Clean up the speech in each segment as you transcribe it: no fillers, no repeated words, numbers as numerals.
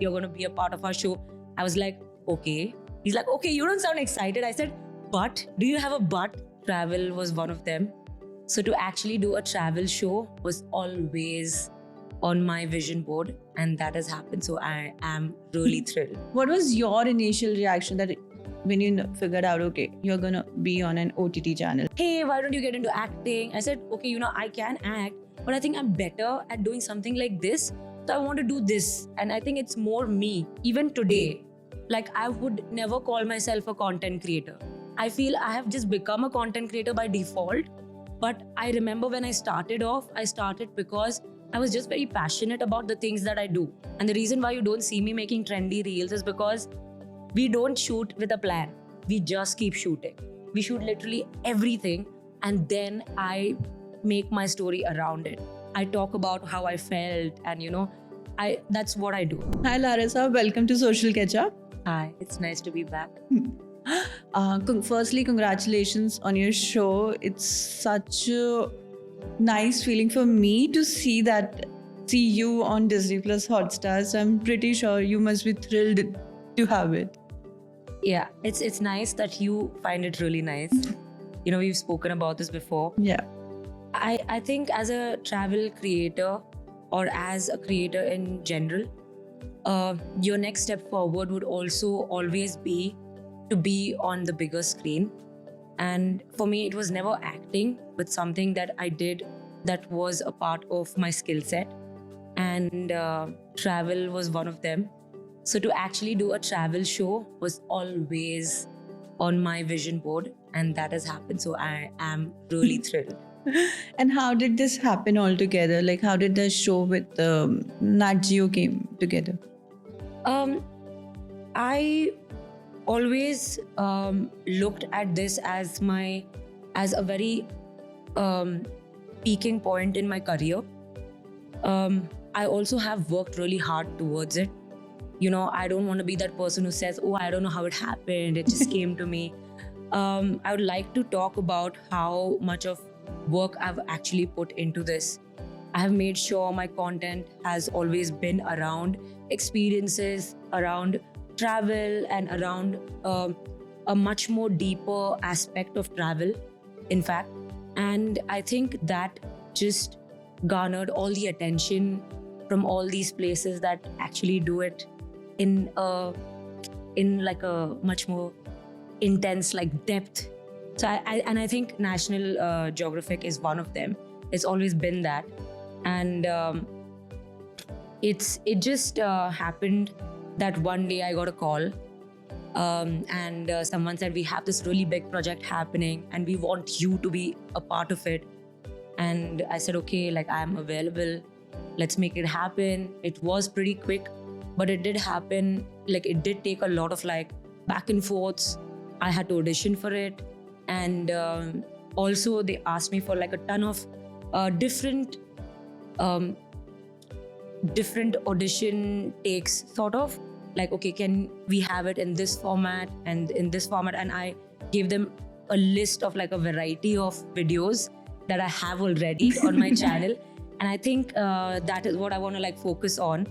you're going to be a part of our show. I was like, okay. He's like, okay, you don't sound excited. I said, but do you have a but? Travel was one of them. So to actually do a travel show was always on my vision board, and that has happened. So I am really thrilled. What was your initial reaction that when you figured out, okay, you're gonna be on an OTT channel? Hey, why don't you get into acting? I said, okay, I can act, but I think I'm better at doing something like this. So I want to do this. And I think it's more me. Even today, like I would never call myself a content creator. I feel I have just become a content creator by default. But I remember when I started off, I started because I was just very passionate about the things that I do. And the reason why you don't see me making trendy reels is because we don't shoot with a plan. We just keep shooting. We shoot literally everything, and then I make my story around it. I talk about how I felt, and that's what I do. Hi Larissa, welcome to Social Ketchup. Hi, it's nice to be back. Firstly, congratulations on your show. It's such a nice feeling for me to see you on Disney Plus Hotstar. So I'm pretty sure you must be thrilled to have it. Yeah, it's nice that you find it really nice. We've spoken about this before. Yeah. I think as a travel creator or as a creator in general, your next step forward would also always be to be on the bigger screen. And for me, it was never acting, but something that I did that was a part of my skill set. And travel was one of them. So to actually do a travel show was always on my vision board, and that has happened. So I am really thrilled. And how did this happen altogether? Like, how did the show with Nat Geo came together? I always looked at this as a very peaking point in my career. I also have worked really hard towards it. I don't want to be that person who says, oh, I don't know how it happened, it just came to me. I would like to talk about how much of work I've actually put into this. I have made sure my content has always been around experiences, around travel, and around a much more deeper aspect of travel, in fact. And I think that just garnered all the attention from all these places that actually do it in like a much more intense depth. So I think National Geographic is one of them. It's always been that. And it just happened that one day I got a call and someone said, we have this really big project happening and we want you to be a part of it. And I said, okay, I'm available. Let's make it happen. It was pretty quick, but it did happen. It did take a lot of back and forths. I had to audition for it. And also they asked me for a ton of different audition takes, sort of. Okay, can we have it in this format and in this format? And I gave them a list of a variety of videos that I have already on my channel. And I think that is what I want to focus on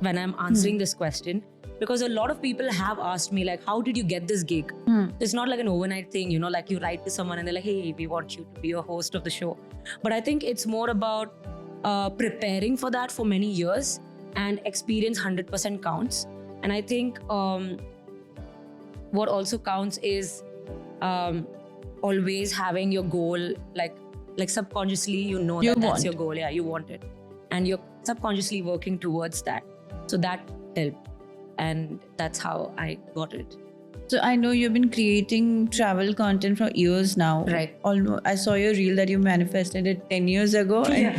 when I'm answering this question. Because a lot of people have asked me, how did you get this gig? It's not an overnight thing, you write to someone and they're like, hey, we want you to be a host of the show. But I think it's more about preparing for that for many years, and experience 100% counts. And I think what also counts is always having your goal, subconsciously, that's your goal. Yeah, you want it. And you're subconsciously working towards that. So that helped. And that's how I got it. So I know you've been creating travel content for years now. Right. Almost, I saw your reel that you manifested it 10 years ago. Yeah.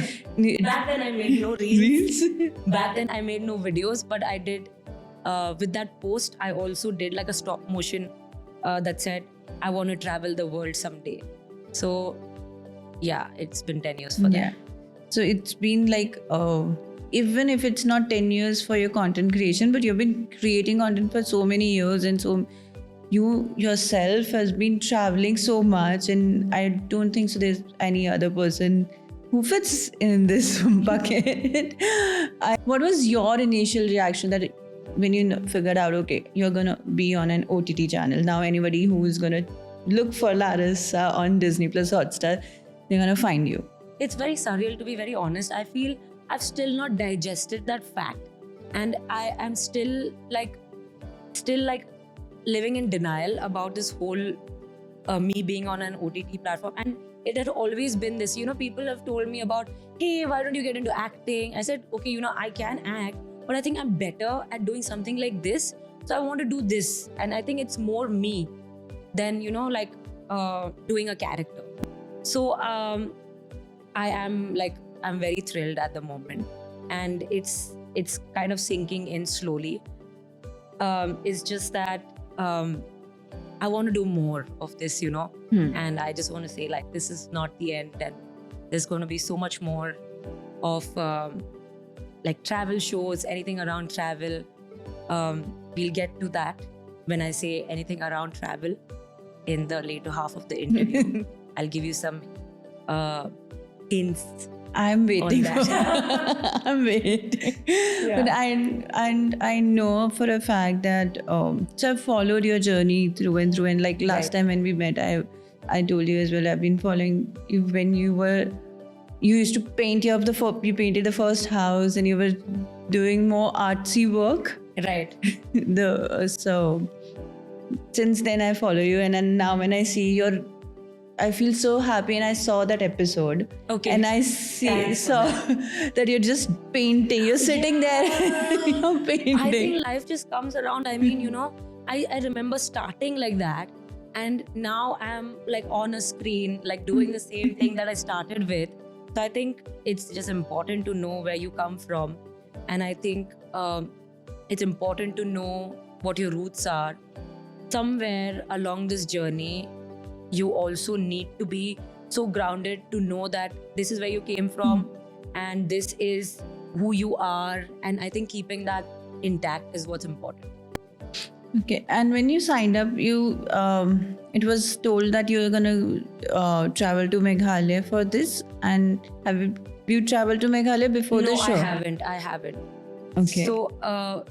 Back then I made no reels. Back then I made no videos, but I did, with that post, I also did a stop motion that said, I want to travel the world someday. So yeah, it's been 10 years for that. So it's been even if it's not 10 years for your content creation, but you've been creating content for so many years, and so you yourself has been traveling so much, and I don't think so there's any other person who fits in this bucket. What was your initial reaction that when you figured out, okay, you're gonna be on an OTT channel now, anybody who is gonna look for Larissa on Disney Plus Hotstar, they're gonna find you. It's very surreal, to be very honest. I feel I've still not digested that fact, and I am still like living in denial about this whole me being on an OTT platform. And it had always been this, people have told me about, hey, why don't you get into acting? I said, okay, I can act, but I think I'm better at doing something like this, so I want to do this. And I think it's more me than doing a character. So I'm very thrilled at the moment, and it's kind of sinking in slowly. It's just that I want to do more of this, and I just want to say, like, this is not the end, and there's going to be so much more of like travel shows, anything around travel. We'll get to that when I say anything around travel in the later half of the interview. I'll give you some hints. I'm waiting. I'm waiting. Yeah. But I know for a fact that so I've followed your journey through and through. And like last time when we met, I told you as well, I've been following you when you used to paint you painted the first house, and you were doing more artsy work. Right. So since then I follow you, and then now when I see I feel so happy, and I saw that episode. Okay. And I saw that you're just painting. You're sitting there, you're painting. I think life just comes around. I mean, I remember starting like that, and now I'm like on a screen, like doing the same thing that I started with. So I think it's just important to know where you come from, and I think it's important to know what your roots are. Somewhere along this journey, you also need to be so grounded to know that this is where you came from and this is who you are. And I think keeping that intact is what's important. Okay. And when you signed up, it was told that you were going to travel to Meghalaya for this. And have you traveled to Meghalaya before the show? No, I haven't. Okay. So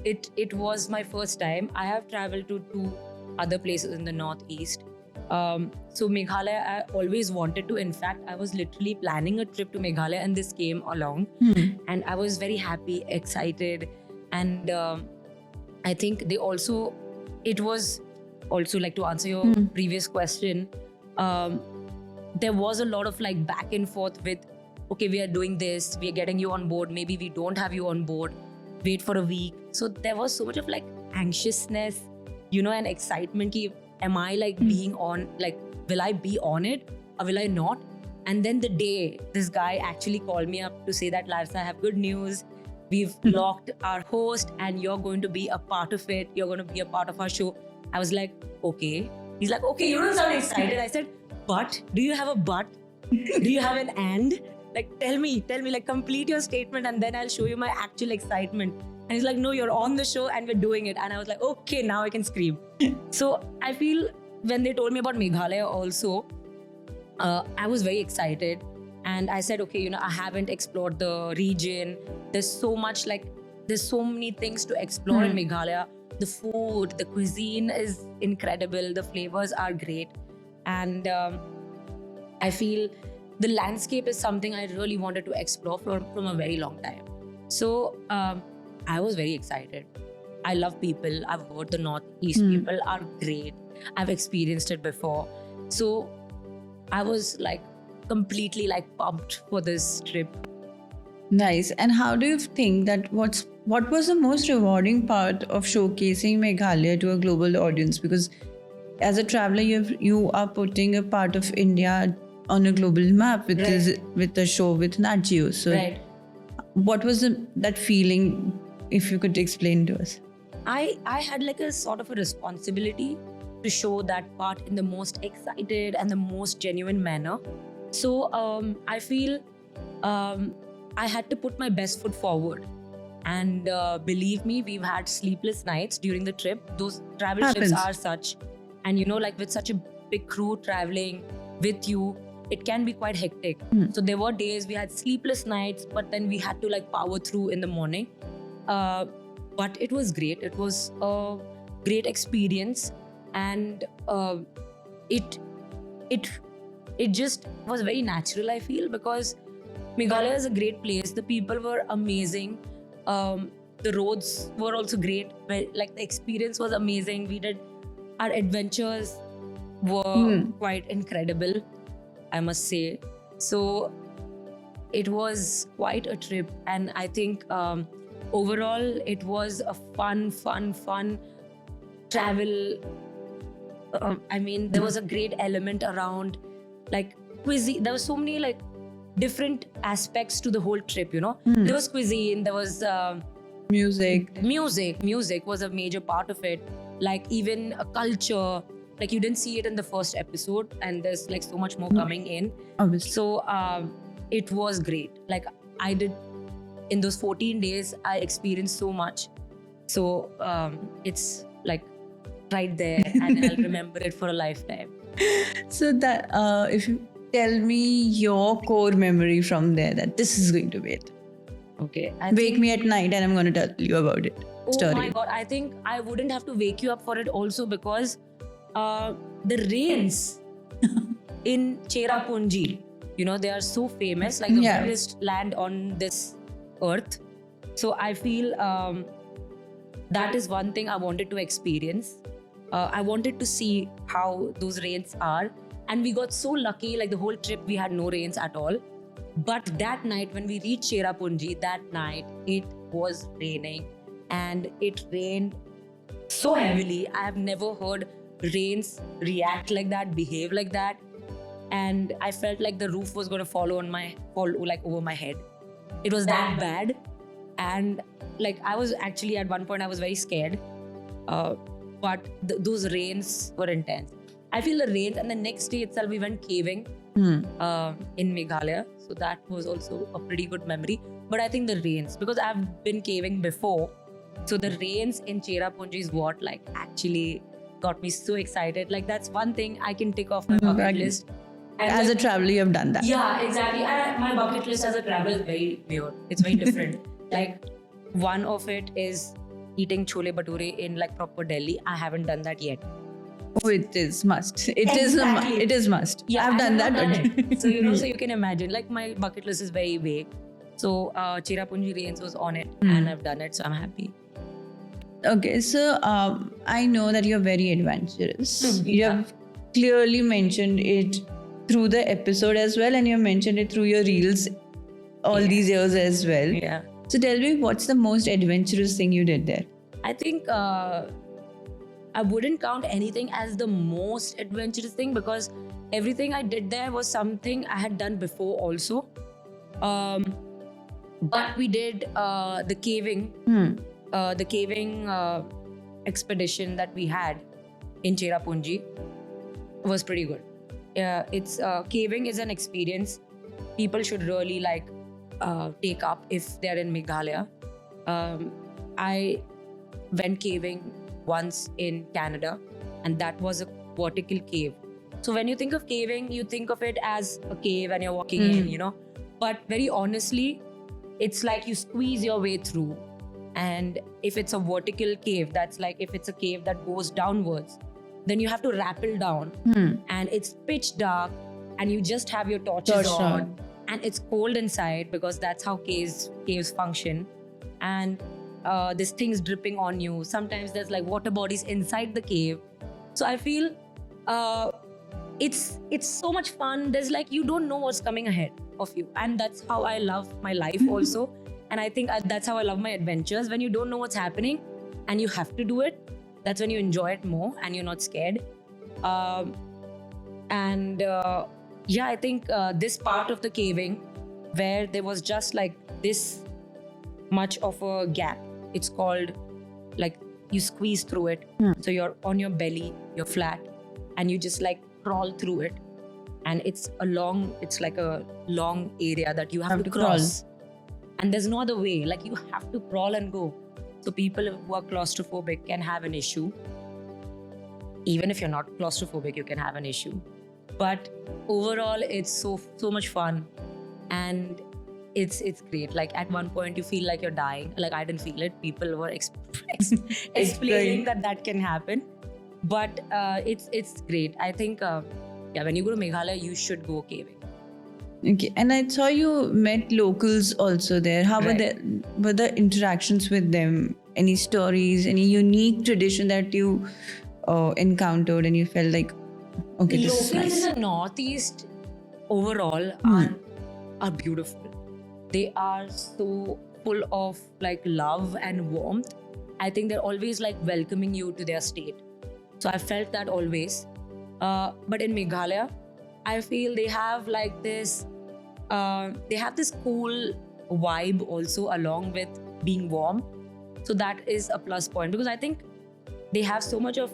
it was my first time. I have traveled to 2 other places in the Northeast. So Meghalaya, I always wanted to. In fact, I was literally planning a trip to Meghalaya, and this came along. And I was very happy, excited. And I think it was also, like, to answer your previous question, there was a lot of like back and forth with, okay, we are doing this, we are getting you on board, maybe we don't have you on board, wait for a week. So there was so much of like anxiousness, and excitement. Am I like being on, like, will I be on it or will I not? And then the day this guy actually called me up to say that, Larissa, I have good news. We've locked our host and you're going to be a part of it. You're going to be a part of our show. I was like, okay. He's like, okay, you don't sound excited. I said, but do you have a but? Do you have an and? Like, tell me, like, complete your statement and then I'll show you my actual excitement. And he's like, no, you're on the show and we're doing it. And I was like, okay, now I can scream. So I feel when they told me about Meghalaya also, I was very excited. And I said, okay, I haven't explored the region. There's so many things to explore in Meghalaya. The food, the cuisine is incredible. The flavors are great. And I feel the landscape is something I really wanted to explore from a very long time. So I was very excited. I love people. I've heard the Northeast people are great. I've experienced it before. So I was like completely like pumped for this trip. Nice. And how do you think that what was the most rewarding part of showcasing Meghalaya to a global audience? Because as a traveler, you are putting a part of India on a global map with the show with Nat Geo. So what was that feeling, if you could explain to us? I had like a sort of a responsibility to show that part in the most excited and the most genuine manner. So I feel I had to put my best foot forward. And believe me, we've had sleepless nights during the trip. Those travel trips are such. And like with such a big crew traveling with you, it can be quite hectic. So there were days we had sleepless nights, but then we had to like power through in the morning. but it was great. It was a great experience, and it it it just was very natural, I feel, because Meghalaya is a great place. The people were amazing. The roads were also great. Like, the experience was amazing. We did our adventures were quite incredible, I must say. So it was quite a trip, and I think overall it was a fun travel. I mean, there was a great element around, like, cuisine. There was so many, like, different aspects to the whole trip. There was cuisine. There was Music. music was a major part of it. Like, even a culture. Like, you didn't see it in the first episode, and there's like so much more coming in. Obviously. So it was great. Like, I did, in those 14 days, I experienced so much. So it's like right there, and I'll remember it for a lifetime. So that if you tell me your core memory from there, that this is going to be it. Okay. Wake me at night and I'm going to tell you about it. Oh Story. my God. I think I wouldn't have to wake you up for it also, because the rains in Cherrapunji, they are so famous, like the biggest land on this earth. So I feel that is one thing I wanted to experience. I wanted to see how those rains are. And we got so lucky, like the whole trip we had no rains at all. But that night when we reached Cherrapunji, that night it was raining, and it rained so heavily. I have never heard rains react like that, behave like that. And I felt like the roof was going to fall over my head. It was that bad. And like, I was actually, at one point I was very scared. But those rains were intense. I feel the rains, and the next day itself we went caving in Meghalaya. So that was also a pretty good memory. But I think the rains, because I've been caving before, so the rains in Cherrapunji is what like actually got me so excited. Like, that's one thing I can tick off my bucket list. And as a traveler, you have done that. Yeah, exactly. And my bucket list as a traveler is very weird. It's very different. Like, one of it is eating chole bhature in like proper Delhi. I haven't done that yet. Oh, it is must. It is must. Yeah, I've done that. It. So so you can imagine, like, my bucket list is very vague. So Cherrapunji Rains was on it, and I've done it, so I'm happy. Okay, so I know that you're very adventurous. You have clearly mentioned it through the episode as well, and you mentioned it through your reels all these years as well. Yeah. So tell me, what's the most adventurous thing you did there? I think I wouldn't count anything as the most adventurous thing, because everything I did there was something I had done before also. But we did the caving. The caving expedition that we had in Cherrapunji was pretty good. It's caving is an experience people should really like take up if they're in Meghalaya. I went caving once in Canada, and that was a vertical cave. So when you think of caving, you think of it as a cave and you're walking in, But very honestly, it's like you squeeze your way through. And if it's a vertical cave, that's like if it's a cave that goes downwards, then you have to rappel down. And it's pitch dark, and you just have your torches on. And it's cold inside, because that's how caves function. And there's things dripping on you. Sometimes there's like water bodies inside the cave. So I feel it's so much fun. There's like, you don't know what's coming ahead of you. And that's how I love my life also. And I think that's how I love my adventures. When you don't know what's happening and you have to do it, that's when you enjoy it more and you're not scared. I think this part of the caving where there was just like this much of a gap, it's called, like, you squeeze through it. So you're on your belly, you're flat, and you just like crawl through it. And it's like a long area that you have to cross. And there's no other way, like you have to crawl and go. So people who are claustrophobic can have an issue. Even if you're not claustrophobic, you can have an issue. But overall, it's so much fun. And it's great. Like at one point you feel like you're dying. Like I didn't feel it. People were explaining that can happen, but it's great. I think yeah, when you go to Meghalaya, you should go caving. Okay, and I saw you met locals also there. How Right. were the interactions with them? Any stories? Any unique tradition that you encountered and you felt like, okay, this is Locals nice? in the Northeast overall are beautiful. They are so full of like love and warmth. I think they're always like welcoming you to their state. So I felt that always. But in Meghalaya, I feel they have like this. They have this cool vibe also along with being warm. So that is a plus point because I think they have so much of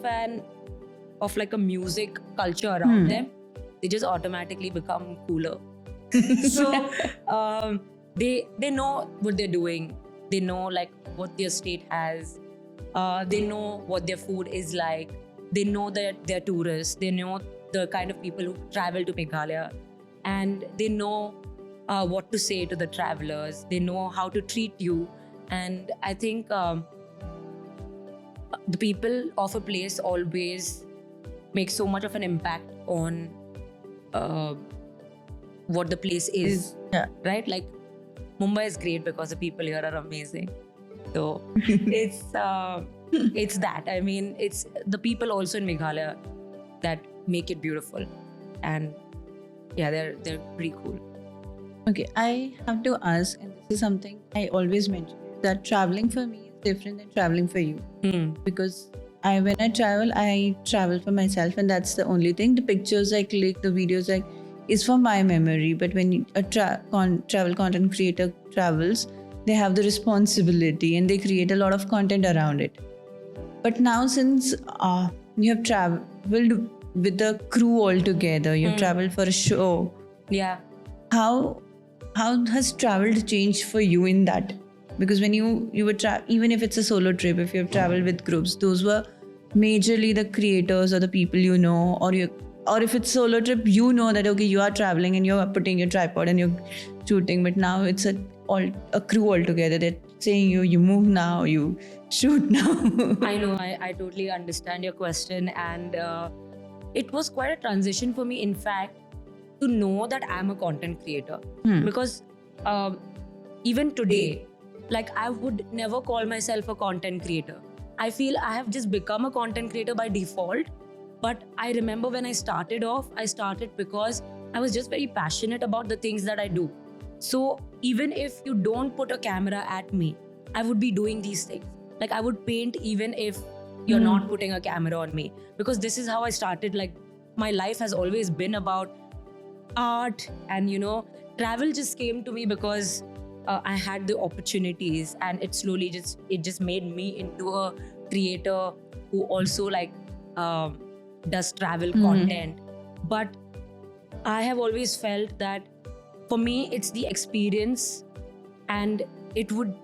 like a music culture around them. They just automatically become cooler. So they know what they're doing. They know like what their state has. They know what their food is like. They know that they're tourists. They know the kind of people who travel to Meghalaya, and they know what to say to the travelers. They know how to treat you, and I think the people of a place always make so much of an impact on uh, what the place is. Yeah. Right? Like Mumbai is great because the people here are amazing. So it's that. I mean, it's the people also in Meghalaya that make it beautiful, and yeah, they're pretty cool. Okay, I have to ask, and this is something I always mention, that traveling for me is different than traveling for you. Because when I travel for myself, and that's the only thing. The pictures I click, the videos I is for my memory. But when a travel content creator travels, they have the responsibility and they create a lot of content around it. But now, since you have traveled with the crew all together, you've traveled for a show. Yeah. How has travel changed for you in that? Because when you were even if it's a solo trip, if you have traveled with groups, those were majorly the creators or the people you know, or if it's solo trip, you know that okay, you are traveling and you're putting your tripod and you're shooting. But now it's a crew all together. They're saying you move now, you shoot now. I know, I totally understand your question, and it was quite a transition for me, in fact, to know that I'm a content creator. Because even today, like I would never call myself a content creator. I feel I have just become a content creator by default. But I remember when I started off, I started because I was just very passionate about the things that I do. So even if you don't put a camera at me, I would be doing these things. Like I would paint even if you're not putting a camera on me. Because this is how I started. Like my life has always been about art, and travel just came to me because I had the opportunities, and it slowly just made me into a creator who also like does travel content. But I have always felt that for me it's the experience, and it would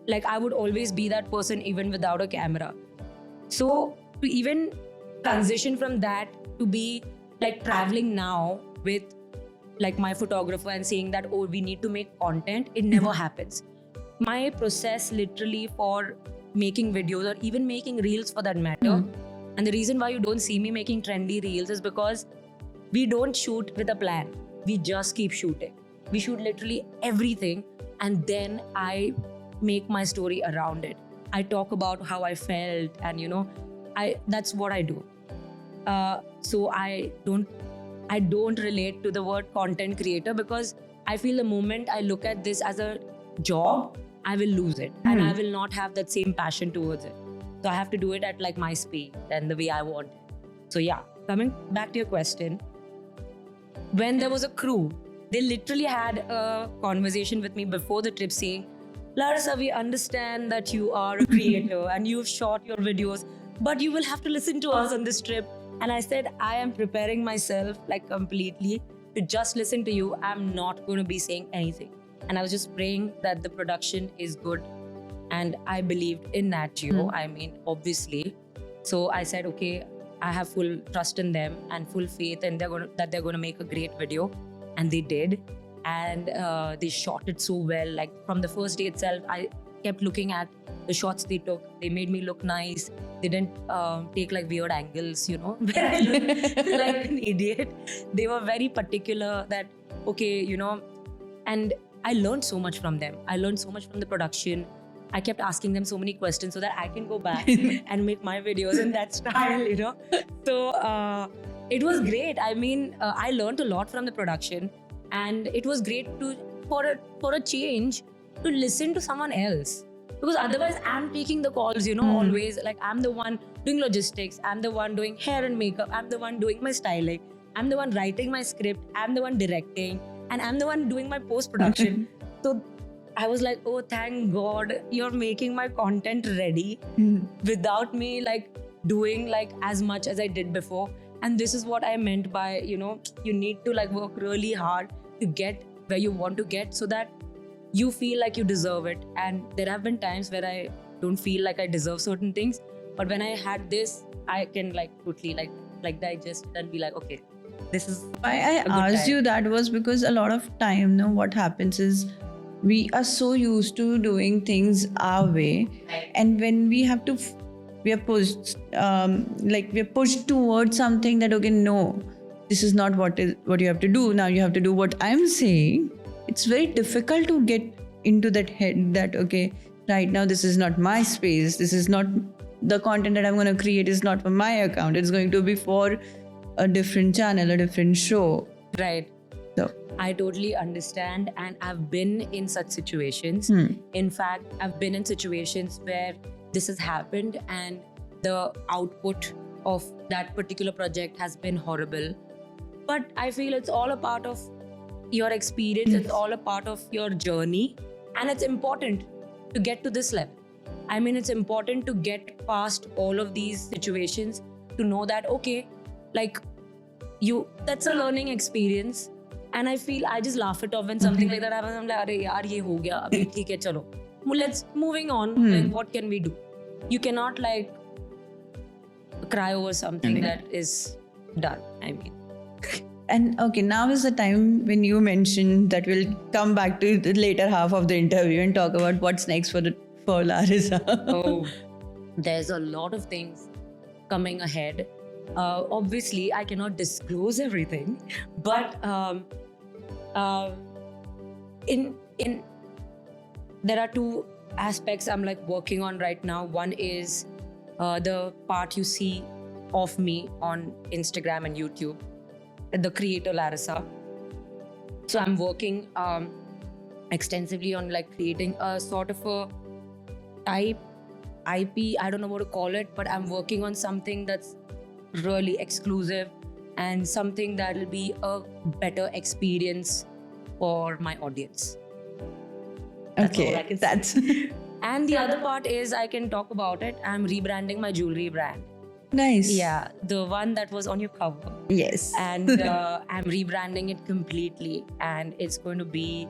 like I would always be that person even without a camera. So to even transition from that to be like traveling now with like my photographer and saying that, oh, we need to make content, it never happens. My process literally for making videos or even making reels for that matter, and the reason why you don't see me making trendy reels is because we don't shoot with a plan. We just keep shooting. We shoot literally everything, and then I make my story around it. I talk about how I felt, and that's what I do. So I don't relate to the word content creator, because I feel the moment I look at this as a job, I will lose it, and I will not have that same passion towards it. So I have to do it at like my speed and the way I want it. So yeah, coming back to your question, when there was a crew, they literally had a conversation with me before the trip saying, Larissa, we understand that you are a creator and you've shot your videos, but you will have to listen to us on this trip. And I said, I am preparing myself like completely to just listen to you. I'm not going to be saying anything. And I was just praying that the production is good. And I believed in Nat Geo. I mean, obviously. So I said, okay, I have full trust in them and full faith, and that they're going to make a great video. And they did. and they shot it so well. Like from the first day itself, I kept looking at the shots they took. They made me look nice. They didn't take like weird angles, you know, where I look like an idiot. They were very particular that, okay, you know, and I learned so much from them. I learned so much from the production. I kept asking them so many questions so that I can go back and make my videos in that style, you know. So it was great. I mean, I learned a lot from the production, and it was great to for a change to listen to someone else, because otherwise I'm taking the calls, you know, always. Like I'm the one doing logistics, I'm the one doing hair and makeup, I'm the one doing my styling, I'm the one writing my script, I'm the one directing, and I'm the one doing my post-production. So I was like, oh, thank God you're making my content ready without me like doing like as much as I did before. And this is what I meant by, you know, you need to like work really hard to get where you want to get so that you feel like you deserve it. And there have been times where I don't feel like I deserve certain things, but when I had this, I can like totally like digest it and be like, okay, this is Why I a good asked time. you that was because a lot of time, no, what happens is we are so used to doing things our way, and when we have to, we are pushed, like we are pushed towards something that, okay, no, this is not what you have to do. Now you have to do what I'm saying. It's very difficult to get into that head that, okay, right now this is not my space. This is not the content that I'm going to create is not for my account. It's going to be for a different channel, a different show. Right. So I totally understand, and I've been in such situations. In fact, I've been in situations where this has happened and the output of that particular project has been horrible. But I feel it's all a part of your experience, it's all a part of your journey, and it's important to get to this level. I mean, it's important to get past all of these situations to know that, okay, like that's a learning experience. And I feel I just laugh it off when something like that happens. I'm like, "Arey yaar, ye ho gaya. Abhi theek hai, chalo. Let's moving on. Like, what can we do? You cannot like cry over something that is done. I mean, and okay, now is the time when you mentioned that we'll come back to the later half of the interview and talk about what's next for Larissa. oh, there's a lot of things coming ahead. Obviously, I cannot disclose everything, but in there are two aspects I'm like working on right now. One is the part you see of me on Instagram and YouTube, the creator Larissa. So I'm working extensively on like creating a sort of a type IP, I don't know what to call it, but I'm working on something that's really exclusive and something that will be a better experience for my audience. That's all I Okay, can say. that's And the other part is I can talk about it. I'm rebranding my jewelry brand. nice. Yeah, the one that was on your cover. Yes. And I'm rebranding it completely, and it's going to be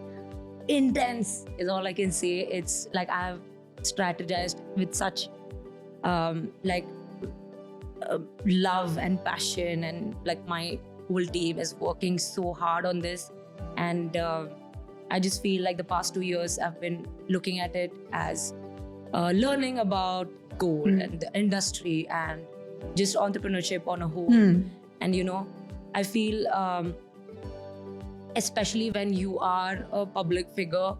intense is all I can say. It's like I've strategized with such love and passion, and like my whole team is working so hard on this. And I just feel like the past 2 years I've been looking at it as learning about gold and the industry and just entrepreneurship on a whole. And you know, I feel especially when you are a public figure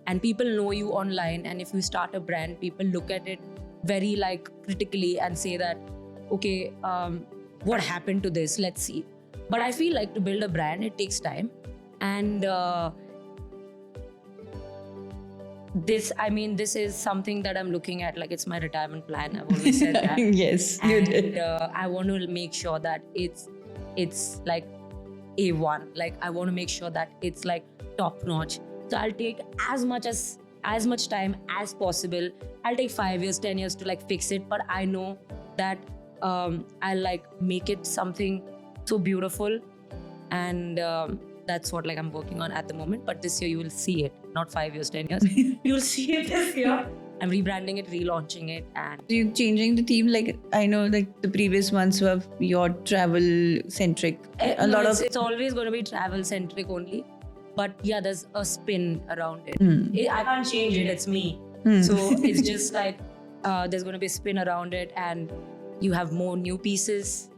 and people know you online, and if you start a brand, people look at it very like critically and say that, okay, what happened to this? Let's see. But I feel like to build a brand, it takes time. And this is something that I'm looking at, like it's my retirement plan. I've always said that. Yes, you did. And I want to make sure that it's like A1. Like I want to make sure that it's like top notch. So I'll take as much time as possible. I'll take 5 years, 10 years to like fix it. But I know that I'll like make it something so beautiful. And that's what like I'm working on at the moment. But this year you will see it, not 5 years, 10 years. You'll see it this year. I'm rebranding it, relaunching it, and You changing the theme, like I know like the previous ones were your travel centric. it's always going to be travel centric only. but yeah, there's a spin around it. Hmm. I can't change it, it's me. So it's just like there's going to be a spin around it, and you have more new pieces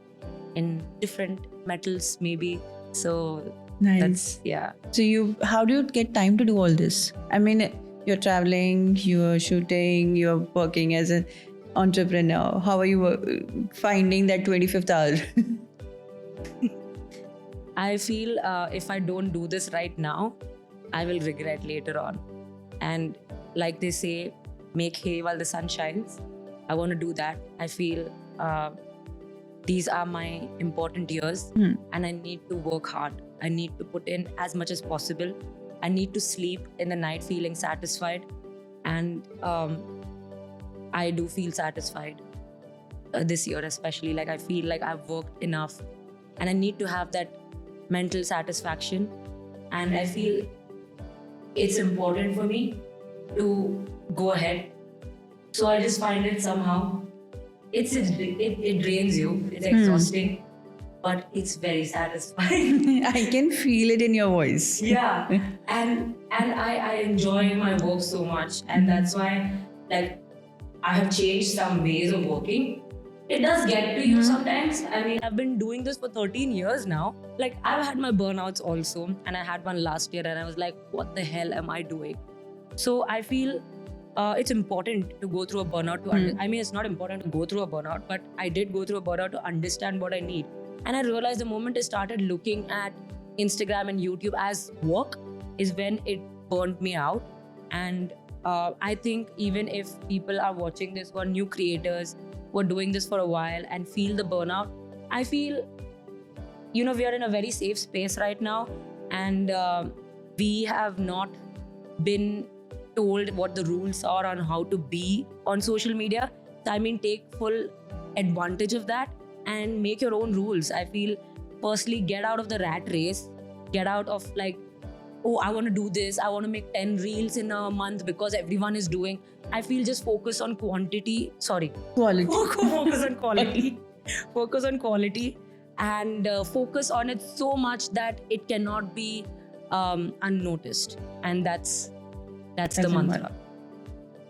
in different metals maybe. So Nice. that's, yeah. So how do you get time to do all this? I mean, you're traveling, you're shooting, you're working as an entrepreneur. How are you finding that 25th hour? I feel if I don't do this right now, I will regret later on. And like they say, make hay while the sun shines. I want to do that. I feel these are my important years, and I need to work hard. I need to put in as much as possible. I need to sleep in the night feeling satisfied. And I do feel satisfied this year especially. Like I feel like I've worked enough, and I need to have that mental satisfaction. And I feel it's important for me to go ahead. So I just find it somehow, it drains you, it's exhausting, but it's very satisfying. I can feel it in your voice. Yeah, and I enjoy my work so much, and that's why, like, I have changed some ways of working. It does get to you sometimes. I mean, I've been doing this for 13 years now. Like, I've had my burnouts also, and I had one last year, and I was like, what the hell am I doing? So I feel it's important to go through a burnout. I mean, it's not important to go through a burnout, but I did go through a burnout to understand what I need. And I realized the moment I started looking at Instagram and YouTube as work is when it burned me out. And I think even if people are watching this who are new creators, who are doing this for a while and feel the burnout, I feel, we are in a very safe space right now, and we have not been told what the rules are on how to be on social media. So, I mean, take full advantage of that and make your own rules. I feel, firstly, get out of the rat race. Get out of like, oh, I want to do this. I want to make 10 reels in a month because everyone is doing. I feel just focus on quality. Focus on quality. Focus on quality, and focus on it so much that it cannot be unnoticed. And that's the mantra.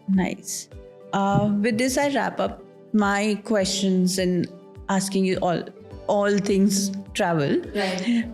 Nice. With this, I wrap up my questions and asking you all things travel. Right.